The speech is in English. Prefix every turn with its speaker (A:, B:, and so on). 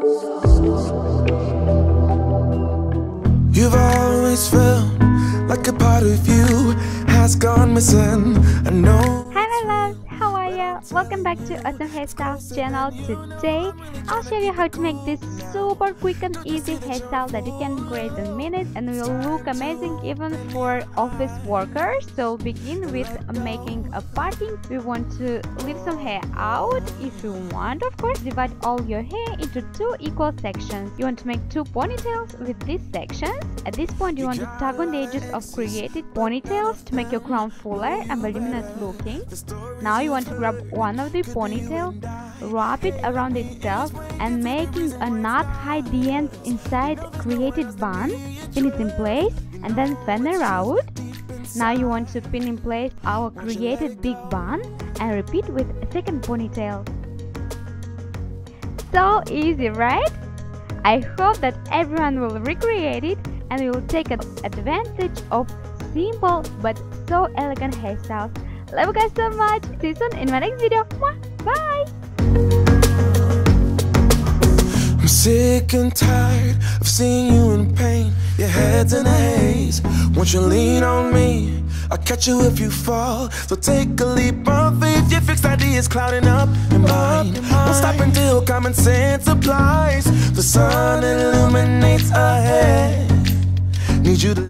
A: You've always felt like a part of you has gone missing. I know.
B: Hi my loves, how are you? Welcome back to Awesome Hairstyles channel. Today I'll show you how to make this super quick and easy hairstyle that you can create in minutes and will look amazing even for office workers. So begin with making a parting. We want to leave some hair out. If you want, of course, divide all your hair into two equal sections. You want to make two ponytails with these sections. At this point you want to tug on the edges of created ponytails to make your crown fuller and voluminous looking. Now you want to grab one of the ponytail, wrap it around itself and making a knot, hide the ends inside created bun, pin it in place and then fan around. Now you want to pin in place our created big bun and repeat with a second ponytail. So easy, right? I hope that everyone will recreate it and will take advantage of simple but so elegant hairstyles. Love you guys so much. See you soon in my next video. Bye.
A: I'm sick and tired of seeing you in pain. Your head's in a haze. Won't you lean on me? I'll catch you if you fall. So take a leap of faith. Your fixed ideas clouding up your mind. Won't stop until common sense applies. The sun illuminates ahead. Need you to